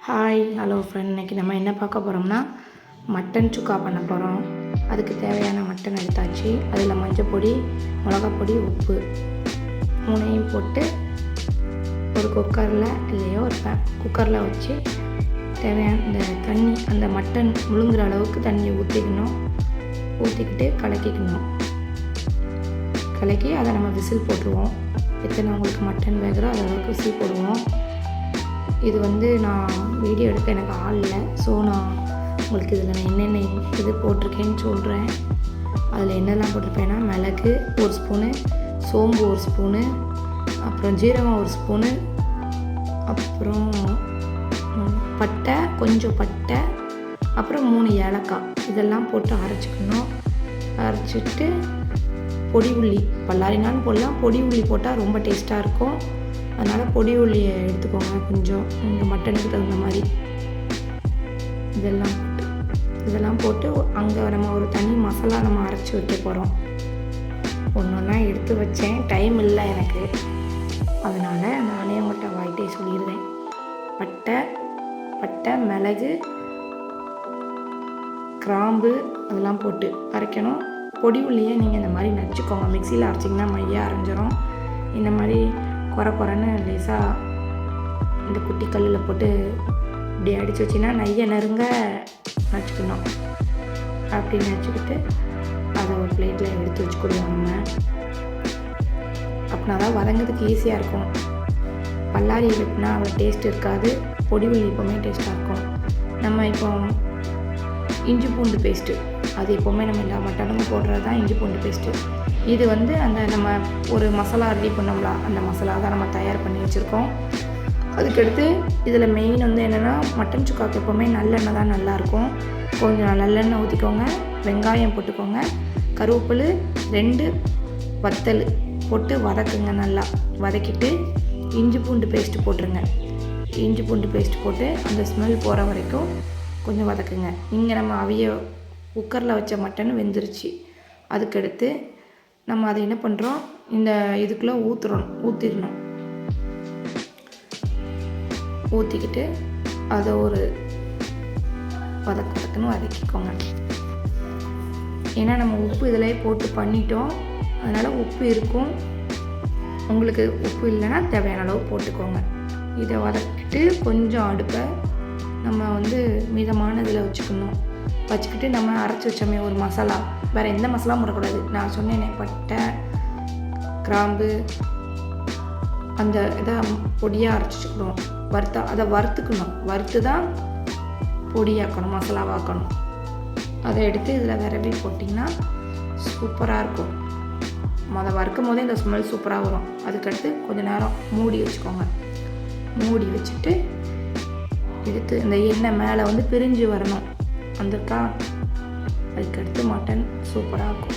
Hello friend. இன்றைக்கி நம்ம என்ன பார்க்க போகிறோம்னா மட்டன் சுக்கா பண்ண போகிறோம். அதுக்கு தேவையான மட்டன் எடுத்தாச்சு. அதில் மஞ்சப்பொடி, மிளகாப்பொடி, உப்பு மூணையும் போட்டு ஒரு குக்கரில் இல்லையோ ஒரு குக்கரில் வச்சு தேவையான இந்த தண்ணி, அந்த மட்டன் முழுங்குற அளவுக்கு தண்ணியை ஊற்றிக்கிட்டு கலக்கி அதை நம்ம விசில் போட்டுருவோம். எத்தனை உங்களுக்கு மட்டன் வேகிறோ அது அளவுக்கு விசில் போடுவோம். இது நான் வீடியோ எடுக்க எனக்கு ஆள் இல்லை. ஸோ நான் உங்களுக்கு இதில் நான் என்னென்ன இது போட்டிருக்கேன்னு சொல்கிறேன். அதில் என்னெல்லாம் போட்டிருப்பேன்னா மிளகு 1 ஸ்பூனு, சோம்பு 1 ஸ்பூனு, அப்புறம் ஜீரகம் 1 ஸ்பூனு, அப்புறம் கொஞ்சம் பட்டை, அப்புறம் 3 ஏலக்காய் இதெல்லாம் போட்டு அரைச்சிட்டு பொடி உள்ளி பல்லாரினாலும் போடலாம். பொடி உள்ளி போட்டால் ரொம்ப டேஸ்ட்டாக இருக்கும். அதனால் பொடி உள்ளியை எடுத்துக்கோங்க கொஞ்சம், இந்த மட்டனுக்கு தகுந்த மாதிரி. இதெல்லாம் போட்டு அங்கே நம்ம ஒரு தனி மசாலா நம்ம அரைச்சி வைக்க போகிறோம். ஒன்றா எடுத்து வச்சேன், டைம் இல்லை எனக்கு, அதனால் நானே உங்கள்கிட்ட வாய்ட்டே சொல்லிடுறேன். பட்டை, மிளகு, கிராம்பு அதெல்லாம் போட்டு அரைக்கணும். பொடி உள்ளியை நீங்கள் இந்த மாதிரி நச்சுக்கோங்க. மிக்சியில் அரைச்சிங்கன்னா மையாக அரைஞ்சிரும். இந்த மாதிரி குறைன்னு லேசாக இந்த குட்டி கல்லில் போட்டு இப்படி அடித்து வச்சிங்கன்னா நையை நறுங்க நச்சுக்கணும். அப்படி நச்சுக்கிட்டு அதை ஒரு பிளேட்டில் எடுத்து வச்சுக்கிடுவோம். நம்ம அப்படின்னா தான் வதங்கிறதுக்கு ஈஸியாக இருக்கும். பல்லாரி வெட்டினா அவ்வளோ டேஸ்ட் இருக்காது. பொடி உள்ளி எப்போவுமே டேஸ்ட்டாக இருக்கும். நம்ம இப்போ இஞ்சி பூண்டு பேஸ்ட்டு, அது எப்போவுமே நம்ம எல்லா மட்டனுக்கும் போடுறது தான் இஞ்சி பூண்டு பேஸ்ட்டு. இது அந்த நம்ம ஒரு மசாலா ரெடி பண்ணோம்ல, அந்த மசாலா தான் நம்ம தயார் பண்ணி வச்சுருக்கோம். அதுக்கடுத்து இதில் மெயின் என்னென்னா, மட்டன் சுக்காவுக்கு எப்போவுமே நல்லெண்ணெய் தான் நல்லாயிருக்கும். கொஞ்சம் நல்லெண்ணெய் ஊற்றிக்கோங்க, வெங்காயம் போட்டுக்கோங்க, கருவேப்பிலை 2 வத்தல் போட்டு வதக்குங்க. நல்லா வதக்கிட்டு இஞ்சி பூண்டு பேஸ்ட்டு போட்டுருங்க. இஞ்சி பூண்டு பேஸ்ட் போட்டு அந்த ஸ்மெல் போகிற வரைக்கும் கொஞ்சம் வதக்குங்க. இங்கே நம்ம குக்கரில் வச்ச மட்டன் வெந்துருச்சு. அதுக்கடுத்து நம்ம அதை என்ன பண்ணுறோம், இந்த இதுக்குள்ளே ஊற்றிடணும். ஊற்றிக்கிட்டு அதை ஒரு வதக்குன்னு வதக்கிக்கோங்க. ஏன்னா நம்ம உப்பு இதிலே போட்டு பண்ணிட்டோம், அதனால் உப்பு இருக்கும். உங்களுக்கு உப்பு இல்லைன்னா தேவையான அளவு போட்டுக்கோங்க. இதை வதக்கிட்டு கொஞ்சம் அடுப்பை நம்ம மிதமான இதில் வச்சுக்கிட்டு நம்ம அரைச்சி வச்சோமே ஒரு மசாலா, வேறு எந்த மசாலாவும் போடக்கூடாது. நான் சொன்னேனே பட்டை, கிராம்பு அந்த இதை பொடியாக அரைச்சிக்கணும். அதை வறுத்து தான் பொடியாக்கணும், மசாலாவாக்கணும். அதை எடுத்து இதில் விரவி போட்டிங்கன்னா சூப்பராக இருக்கும். வறுக்கும் போதே இந்த ஸ்மெல் சூப்பராக வரும். அதுக்கடுத்து கொஞ்சம் நேரம் மூடி வச்சுக்கோங்க. மூடி வச்சுட்டு எடுத்து இந்த எண்ணெய் மேலே பிரிஞ்சு வரணும். அதுக்கடுத்து மட்டன் சூப்பராக இருக்கும்.